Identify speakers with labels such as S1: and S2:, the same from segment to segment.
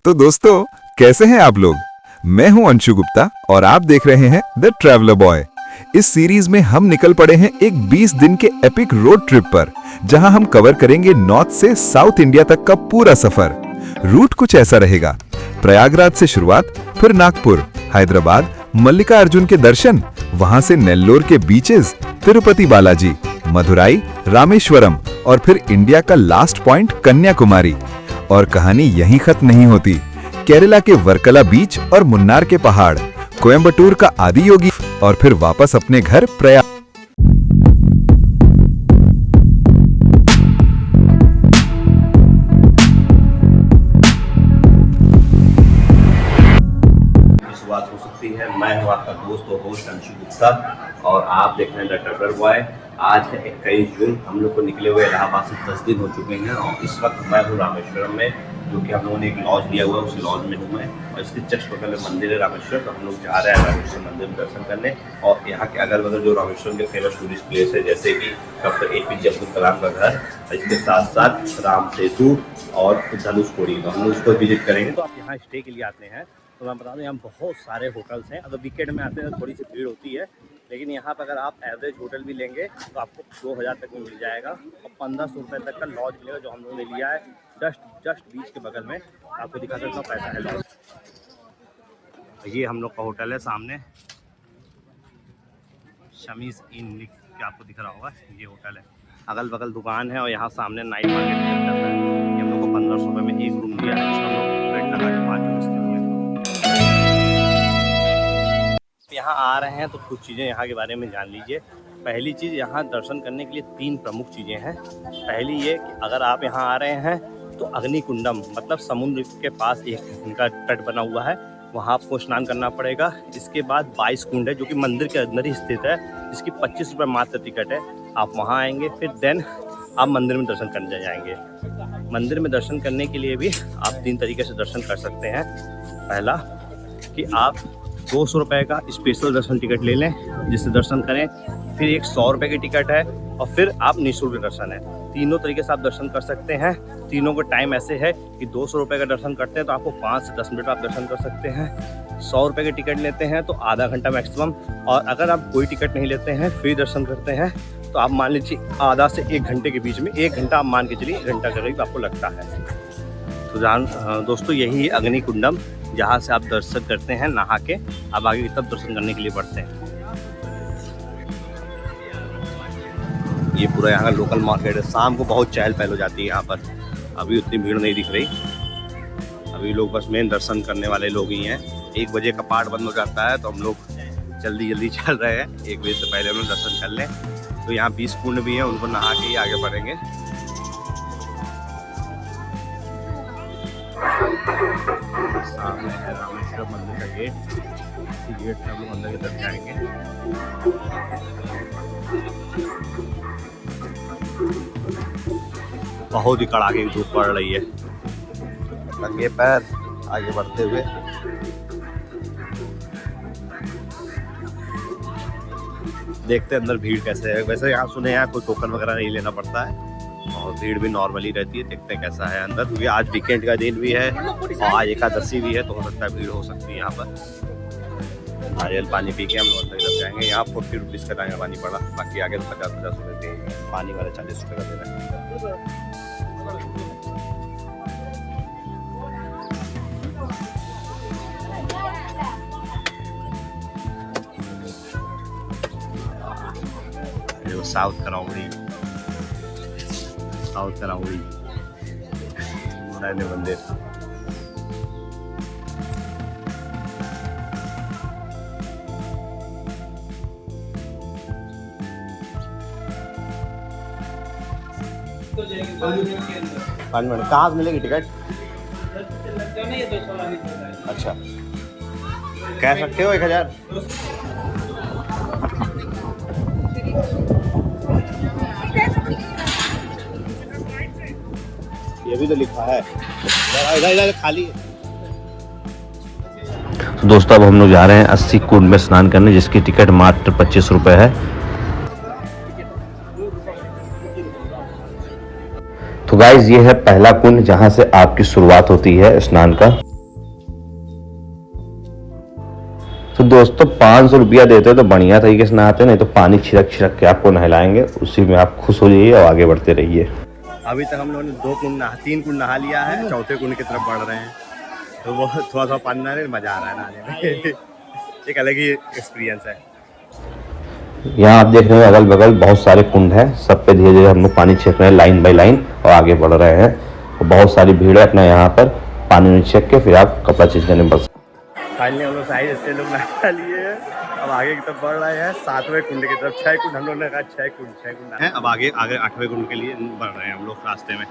S1: तो दोस्तों, कैसे हैं आप लोग? मैं हूं अंशु गुप्ता और आप देख रहे हैं द ट्रैवलर बॉय। इस सीरीज में हम निकल पड़े हैं एक 20 दिन के एपिक रोड ट्रिप पर, जहां हम कवर करेंगे नॉर्थ से साउथ इंडिया तक का पूरा सफर। रूट कुछ ऐसा रहेगा: प्रयागराज से शुरुआत, फिर नागपुर, हैदराबाद, मल्लिकार्जुन के दर्शन, वहां से नेल्लोर के बीचेस, तिरुपति बालाजी, मदुराई, रामेश्वरम और फिर इंडिया का लास्ट पॉइंट कन्याकुमारी। और कहानी यहीं खत्म नहीं होती। केरला के वर्कला बीच और मुन्नार के पहाड़, कोयम्बटूर का आदि योगी और फिर वापस अपने घर प्रयाग।
S2: शुरुआत हो सकती है। मैं हूँ आपका दोस्त और होस्ट अंशु गुप्ता और आप देख रहे हैं द ट्रैवलर बॉय। आज है 21 जून। हम लोग को निकले हुए इलाहाबाद से 10 दिन हो चुके हैं और इस वक्त मैं हूँ रामेश्वरम में, जो कि हम लोगों ने एक लॉज लिया हुआ है, उस लॉज में हूँ मैं। और इसके जस्ट बगल में मंदिर है रामेश्वर, तो हम लोग जा रहे हैं रामेश्वर मंदिर में दर्शन करने। और यहाँ के अगल बगल जो रामेश्वरम के फेमस टूरिस्ट प्लेस है, जैसे कि डॉक्टर APJ अब्दुल कलाम का घर, इसके साथ साथ राम सेतु और धनुषकोडी, तो हम लोग उसको विजिट करेंगे। तो आप यहाँ स्टे के लिए आते हैं तो मैं बता दूँ, यहाँ बहुत सारे होटल्स हैं। अगर वीकेंड में आते हैं तो थोड़ी सी भीड़ होती है, लेकिन यहाँ पर अगर आप एवरेज होटल भी लेंगे तो आपको 2000 तक में मिल जाएगा और 1500 रुपये तक का लॉज मिलेगा, जो हम लोगों ने लिया है जस्ट बीच के बगल में। आपको दिखा सकता हूँ कैसा है लॉज। ये हम लोग का होटल है, सामने शमीज इन लिख के आपको दिख रहा होगा, ये होटल है। अगल बगल दुकान है और यहाँ सामने नाइट मार्केट चलता है। ये हम लोग को 1500 रुपये में एक रूम दिया है, जिसमें हम लोग बेड लगा के 5 स्थित हुए। यहाँ आ रहे हैं तो कुछ चीज़ें यहाँ के बारे में जान लीजिए। पहली चीज़, यहाँ दर्शन करने के लिए 3 प्रमुख चीज़ें हैं। पहली ये कि अगर आप यहाँ आ रहे हैं तो अग्निकुंडम, मतलब समुद्र के पास एक उनका तट बना हुआ है, वहाँ आपको स्नान करना पड़ेगा। इसके बाद 22 कुंड है, जो कि मंदिर के अंदर ही स्थित है, जिसकी 25 रुपये मात्र टिकट है। आप वहाँ आएंगे, फिर देन आप मंदिर में दर्शन करने जाएंगे। मंदिर में दर्शन करने के लिए भी आप 3 तरीके से दर्शन कर सकते हैं। पहला कि आप 200 रुपये का स्पेशल दर्शन टिकट ले लें, जिससे दर्शन करें। फिर एक 100 रुपये की टिकट है और फिर आप निःशुल्क दर्शन है। तीनों तरीके से आप दर्शन कर सकते हैं। तीनों का टाइम ऐसे है कि 200 रुपये का दर्शन करते हैं तो आपको 5 से 10 मिनट आप दर्शन कर सकते हैं। 100 रुपये की टिकट लेते हैं तो आधा घंटा मैक्सिमम। और अगर आप कोई टिकट नहीं लेते हैं, फ्री दर्शन करते हैं, तो आप मान लीजिए आधा से 1 घंटे के बीच में, 1 घंटा आप मान के चलिए, 1 घंटा के करीब आपको लगता है। तो दोस्तों, यही है अग्निकुंडम, जहाँ से आप दर्शन करते हैं नहा के। अब आगे की तरफ दर्शन करने के लिए बढ़ते हैं। ये पूरा यहाँ का लोकल मार्केट है। शाम को बहुत चहल पहल हो जाती है यहाँ पर। अभी उतनी भीड़ नहीं दिख रही। अभी लोग बस मेन दर्शन करने वाले लोग ही हैं। 1 बजे का पार्ट बंद हो जाता है, तो हम लोग जल्दी चल रहे हैं। 1 बजे से पहले हम लोग दर्शन कर लें। तो यहाँ 20 कुंड भी हैं, उनको नहा के ही आगे बढ़ेंगे। सामने है रामेश्वर मंदिर का गेट। इसी गेट से हम लोग अंदर की तरफ जाएंगे। बहुत ही कड़ाके की धूप पड़ रही है। नंगे पैर आगे बढ़ते हुए देखते हैं अंदर भीड़ कैसे है। वैसे यहाँ सुने यहाँ कोई टोकन वगैरह नहीं लेना पड़ता है और भीड़ भी नॉर्मली रहती है। देखते हैं कैसा है अंदर, क्योंकि आज वीकेंड का दिन भी है और आज एकादशी भी है, तो हो सकता है भीड़ हो सकती है यहाँ पर। नारियल पानी पी के हम लोग अंदर की तरफ जाएंगे। यहाँ 40 रुपीज़ का टाइम पानी पड़ा, बाकी आगे तो 50 रुपये थे। पानी वाले 40 रुपये का दे रहे हैं। साउथ कराउड़ी मंदिर। पाँच मिनट कहाँ से मिलेगी टिकट? अच्छा, कह सकते हो 1000? ये भी तो लिखा है, इधर खाली है।
S3: तो दोस्तों, अब हम लोग जा रहे हैं 80 कुंड में स्नान करने, जिसकी टिकट मात्र 25 रुपये है। तो गाइज, ये है पहला कुंड, जहां से आपकी शुरुआत होती है स्नान का। दोस्तों 500 रुपया देते हो तो बढ़िया तरीके से नहाते, नहीं तो पानी छिड़क छिड़क के आपको नहलाएंगे, उसी में आप खुश हो जाइए और आगे बढ़ते रहिए।
S2: अभी तक हम लोगों ने 3 कुंड नहा लिया है, चौथे कुंड की तरफ बढ़ रहे हैं। तो वो थोड़ा पानी नहाने में मजा आ रहा है नहाने में। एक अलग ही एक्सपीरियंस है।
S3: यहाँ आप देख रहे हैं अगल बगल बहुत सारे कुंड हैं, सब पे धीरे धीरे हम लोग पानी छिड़क रहे हैं लाइन बाय लाइन और आगे बढ़ रहे हैं। और बहुत सारी भीड़ है अपना यहाँ पर, पानी में छिड़क के फिर आप कपड़ा चेंज करने बस।
S2: फाइनली हम लोग साइड से लोग नहा लिए हैं, अब आगे की तरफ बढ़ रहे हैं 7वें कुंड की तरफ। 6 कुंड हम लोग ने कहा, 6 कुंड है। अब आगे 8वें कुंड के लिए बढ़ रहे हैं हम लोग रास्ते में।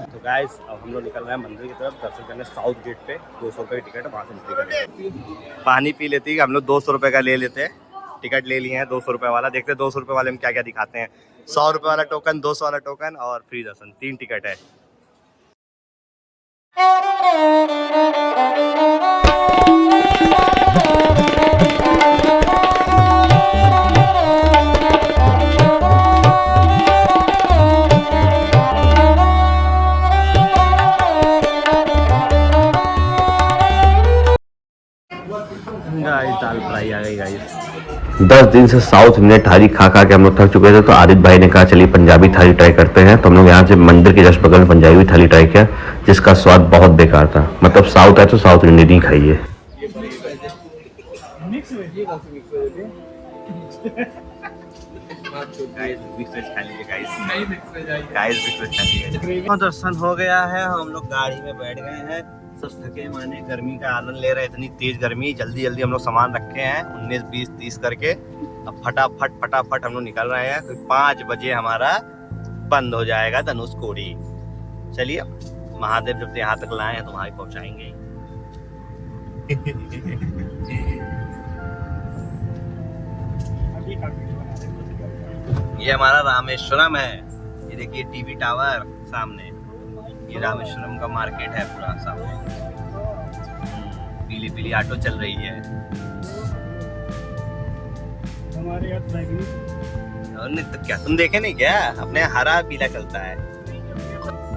S2: तो गाइस अब हम लोग निकल रहे हैं मंदिर की तरफ दर्शन करने। साउथ गेट पे 200 रुपये की टिकट है, वहाँ से एंट्री करेंगे। पानी पी लेते ही हम लोग 200 रुपये का ले लेते हैं। टिकट ले लिए हैं 200 रुपये वाला। देखते हैं 200 रुपये वाले में क्या क्या दिखाते हैं। 100 रुपये वाला टोकन, 200 वाला टोकन और फ्री दर्शन, 3 टिकट है। दाल फ्राई आ गई गाइस।
S3: 10 दिन से साउथ इंडियन थाली खा खा के हम लोग थक चुके थे, तो आदित्य भाई ने कहा चलिए पंजाबी थाली ट्राई करते हैं। तो हम लोग यहाँ से मंदिर के जस्ट बगल में पंजाबी थाली ट्राई किया, जिसका स्वाद बहुत बेकार था। मतलब साउथ है तो साउथ इंडियन ही खाइए।
S2: दर्शन हो गया है, हम लोग गाड़ी में बैठ गए हैं, सब थके माने गर्मी का आनंद ले रहे हैं। इतनी तेज गर्मी, जल्दी जल्दी हम लोग सामान रखे हैं 19, 20, 30 करके। अब फटाफट हम लोग निकल रहे हैं। तो 5 बजे हमारा बंद हो जाएगा धनुषकोडी। चलिए महादेव जब यहाँ तक लाए हैं तो वहां पहुंचाएंगे। ये हमारा रामेश्वरम है। ये देखिए टीवी टावर सामने, ये रामेश्वरम का मार्केट है पूरा सामने। पीली पीली ऑटो चल रही है हमारे यहाँ। तो क्या तुम देखे नहीं क्या, अपने हरा पीला चलता है।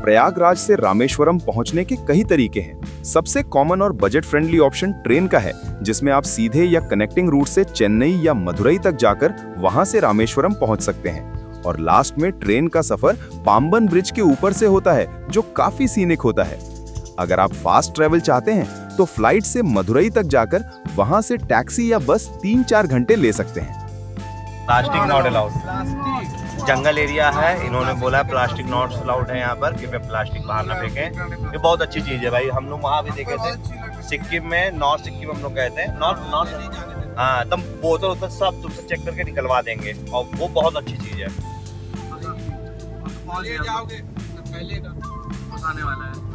S1: प्रयागराज से रामेश्वरम पहुंचने के कई तरीके हैं। सबसे कॉमन और बजट फ्रेंडली ऑप्शन ट्रेन का है, जिसमें आप सीधे या कनेक्टिंग रूट से चेन्नई या मदुरई तक जाकर वहां से रामेश्वरम पहुंच सकते हैं। और लास्ट में ट्रेन का सफर पाम्बन ब्रिज के ऊपर से होता है, जो काफी सीनिक होता है। अगर आप फास्ट ट्रेवल चाहते हैं तो फ्लाइट से मदुरई तक जाकर वहां से टैक्सी या बस 3-4 घंटे ले सकते हैं।
S2: Plastic not allowed, jungle area है, इन्होंने बोला प्लास्टिक नॉट अलाउड है यहाँ पर, कृपया प्लास्टिक बाहर ना फेंकें। ये बहुत अच्छी चीज है भाई। हम लोग वहाँ भी देखे थे सिक्किम में, नॉर्थ सिक्किम हम लोग गए थे। नॉर्थ हाँ, तब बोतल उतर सब तुमसे चेक करके निकलवा देंगे और वो बहुत अच्छी चीज है।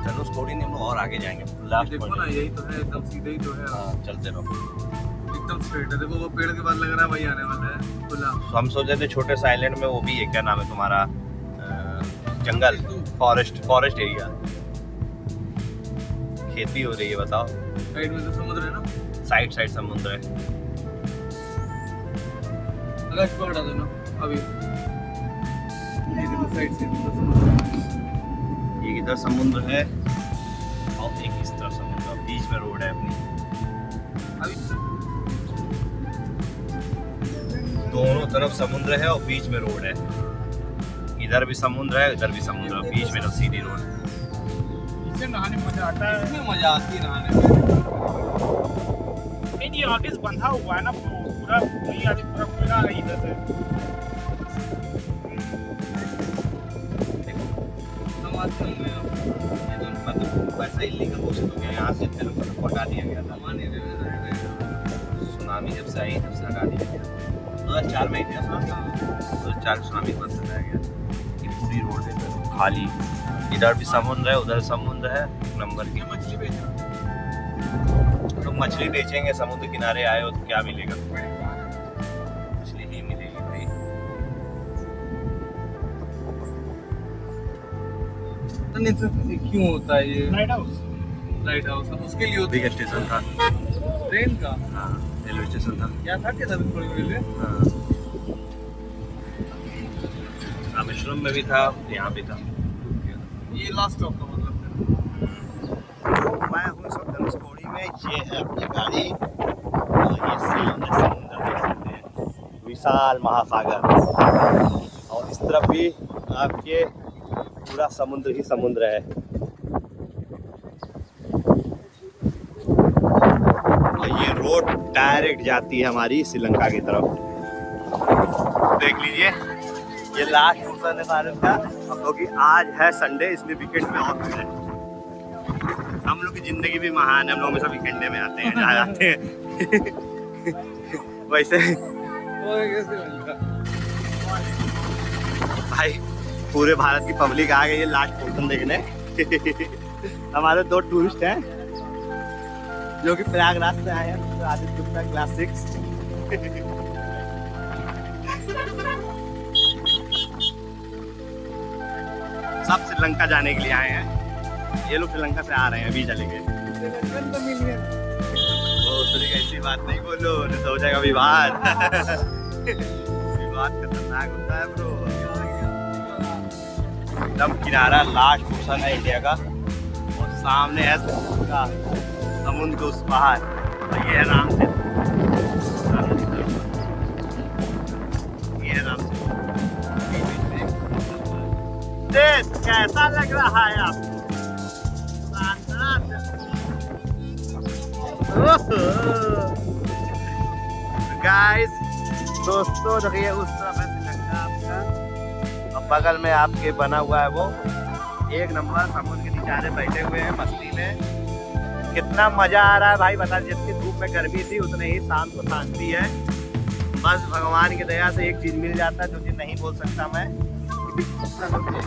S2: धनुषकोडी नहीं, हम लोग और आगे जाएंगे। लास्ट
S4: देखो ना, यही तो है, एकदम सीधे ही तो है।
S2: हाँ, चलते रहो,
S4: एकदम स्ट्रेट है। देखो वो पेड़ के बाद लग रहा है वही आने वाला है खुला।
S2: हम सोच रहे थे छोटे सा आइलैंड में, वो भी है, क्या नाम है तुम्हारा, जंगल, फॉरेस्ट एरिया। खेती हो रही है, बताओ।
S4: साइड में तो समुद्र है ना,
S2: साइड समुद्र है।
S4: अगर इसको हटा दो ना अभी, ये देखो साइड से समुद्र,
S2: एक इधर समुद्र है और एक इस तरफ समुद्र, बीच में रोड है अपनी।
S4: अभी
S2: दोनों तरफ समुद्र है और बीच में रोड है। इधर भी समुद्र है, इधर भी समुद्र है, बीच में तो सीधी रोड है।
S4: इससे नहाने में मजा आता है, इसमें मजा आती है नहाने में।
S5: ये आगे से बंधा हुआ है ना पूरा, ये आगे पूरा खुला है इधर से।
S4: हम आते होंगे
S2: ये तो मतलब वैसा इलीगल घोषित हो गया, यहाँ से इतने लोगों को हटा दिया गया था। सुनामी जब से आई तब से हटा दिया गया। 2004 में ही था, 2004 सुनामी बंद हटाया गया। ये पूरी रोड है खाली, इधर भी समुद्र है, उधर समुद्र है। नंबर की मछली बेचो, तो मछली बेचेंगे। समुद्र किनारे आए हो तो क्या मिलेगा, मछली ही मिलेगी भाई।
S4: क्यों होता है ये
S5: लाइट हाउस,
S4: लाइट हाउस? उसके लिए होती
S2: बिग स्टेशन था,
S4: ट्रेन का।
S2: हाँ रेलवे स्टेशन था।
S4: क्या था, क्या था थोड़ी देर?
S2: रामेश्वरम में भी था, यहाँ भी था।
S4: ये लास्ट स्टॉप का मतलब है।
S2: मैं हूँ सब ये है अपनी गाड़ी और ये सामने समुद्र देख सकते हैं, विशाल महासागर। और इस तरफ भी आपके पूरा समुद्र ही समुद्र है। और ये रोड डायरेक्ट जाती है हमारी श्रीलंका की तरफ। देख लीजिए, ये लास्ट पोर्शन है भारत का, क्योंकि आज है संडे, इसलिए वीकेंड में ऑफ है। हम लोग की जिंदगी भी महान है, हम लोग हमेशा वीकेंड में आते हैं, जहाँ जाते हैं। वैसे भाई पूरे भारत की पब्लिक आ गई है लास्ट पोर्शन देखने। हमारे 2 टूरिस्ट हैं जो कि प्रयागराज से आए हैं, आदित्य गुप्ता क्लास 6। सब श्रीलंका जाने के लिए आए हैं। ये लोग श्रीलंका से आ रहे हैं वीजा लेके। ऐसी बात नहीं बोलो, नहीं तो हो जाएगा विवाद। विवाद खतरनाक होता है ब्रो। एकदम किनारा लास्ट पोर्शन है इंडिया का, और सामने है समुद्र के उस पार, और ये है राम सेतु। ये है राम सेतु। कैसा लग रहा है आपको? गाइस दोस्तों देखिए, उस तरफ है श्रीलंका आपका, और बगल में आपके बना हुआ है वो एक नंबर समुद्र के किनारे बैठे हुए हैं मस्ती में। कितना मजा आ रहा है भाई, बता। जितनी धूप में गर्मी थी उतने ही शाम को शांति है। बस भगवान की दया से एक चीज मिल जाता है जो चीज नहीं बोल सकता मैं। इसके अगल बगल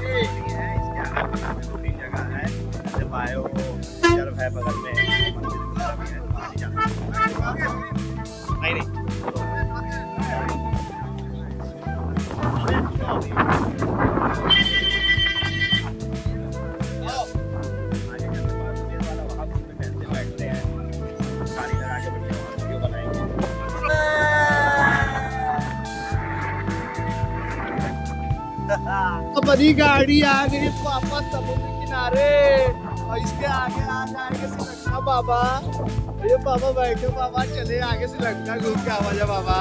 S2: में 2-3 जगह है, बायो रिजर्व है बगल में, नहीं बड़ी गाड़ी आ गई वापस समुद्र किनारे, और इसके आगे आ जाएंगे श्रीलंका बाबा। ये बाबा बैठो बाबा, चले आगे श्रीलंका घूम के आवा जा बाबा।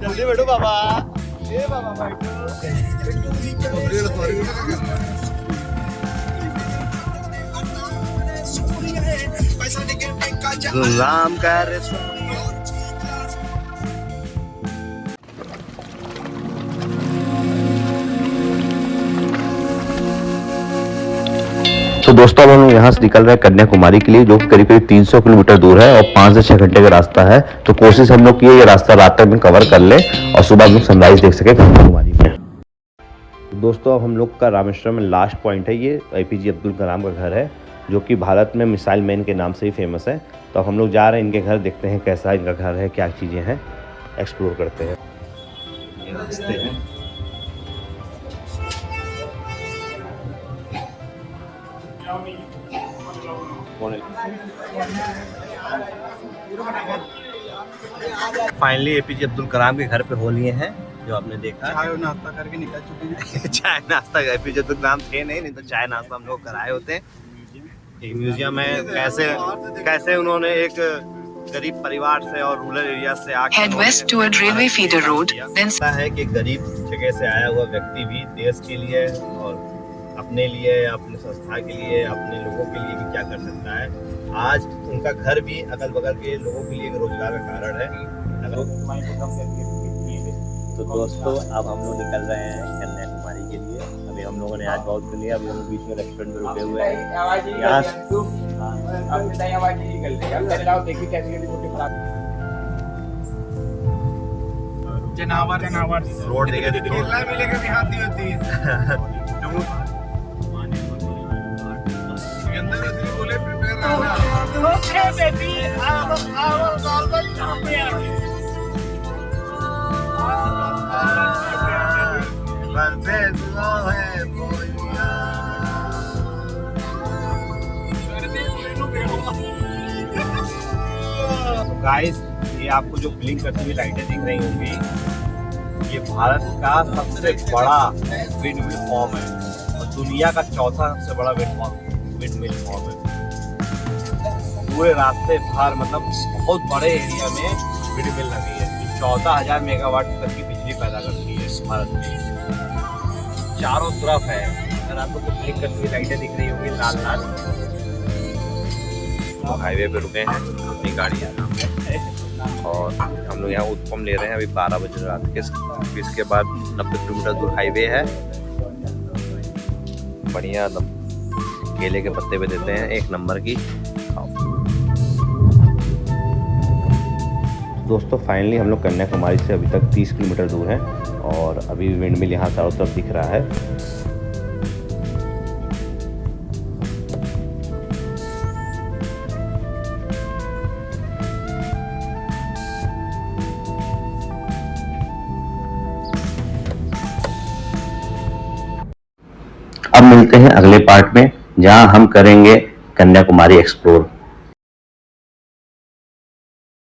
S2: जल्दी बैठो बाबा, ये बाबा बैठो। गुलाम का
S3: तो दोस्तों अब हम यहाँ से निकल रहे हैं कन्याकुमारी के लिए, जो कि करीब करीब 300 किलोमीटर दूर है और 5 से 6 घंटे का रास्ता है। तो कोशिश हम लोग की ये रास्ता रात तक में कवर कर ले और सुबह हम लोग सनराइज देख सके कन्याकुमारी में। दोस्तों अब हम लोग का रामेश्वरम में लास्ट पॉइंट है, ये APJ अब्दुल कलाम का घर है, जो कि भारत में मिसाइल मैन के नाम से ही फेमस है। तो अब हम लोग जा रहे हैं इनके घर, देखते हैं कैसा इनका घर है, क्या चीज़ें हैं, एक्सप्लोर करते हैं।
S2: फाइनली APJ अब्दुल कलाम के घर पे हो लिए हैं, जो आपने देखा।
S4: चाय और नाश्ता करके निकल चुके हैं।
S2: चाय नाश्ता APJ अब्दुल कलाम थे नहीं तो चाय नाश्ता हम लोग कराए होते हैं। एक म्यूजियम है, कैसे उन्होंने एक गरीब परिवार से और रूरल एरिया से आकर
S6: Head west toward railway feeder road, then
S2: है कि गरीब जगह से आया हुआ व्यक्ति भी देश के लिए और अपने लिए, अपने संस्था के लिए, अपने लोगों के लिए भी क्या कर सकता है। आज उनका घर भी अगल बगल के लोगों के लिए एक रोजगार का कारण है। तो दोस्तों अब हम लोग निकल रहे हैं कन्याकुमारी के लिए। अभी हम लोगों ने आज बहुत सुन लिया, अभी हम बीच में रेस्टोरेंट में रुके हुए हैं। यहाँ
S5: जनावर
S2: रोड देखे
S5: मिलेगा देहाती होती है। बोले प्रिपेयर
S2: गाइस, ये आपको जो ब्लिंक करती हुई लाइटें दिख रही होंगी, ये भारत का सबसे बड़ा विंडमिल फॉर्म है और दुनिया का चौथा सबसे बड़ा विंडमिल फॉर्म है। पूरे रास्ते भर मतलब बहुत बड़े एरिया में विंड मिल लगी है जो 14,000 मेगावाट तक की बिजली पैदा करती है भारत में। चारों तरफ है, अगर आपको कुछ क्लिक करती हुई लाइटें दिख रही होंगी लाल लाल। तो हाईवे पे रुके हैं अपनी गाड़ियाँ और हम लोग यहाँ उत्पम ले रहे हैं। अभी 12 बजे रात के, इसके बाद 90 किलोमीटर दूर हाईवे है। बढ़िया केले के पत्ते पे देते हैं, 1 नंबर की। दोस्तों फाइनली हम लोग कन्याकुमारी से अभी तक 30 किलोमीटर दूर हैं और अभी विंड मिल यहाँ चारों तरफ दिख रहा है।
S3: अब मिलते हैं अगले पार्ट में, जहां हम करेंगे कन्याकुमारी एक्सप्लोर।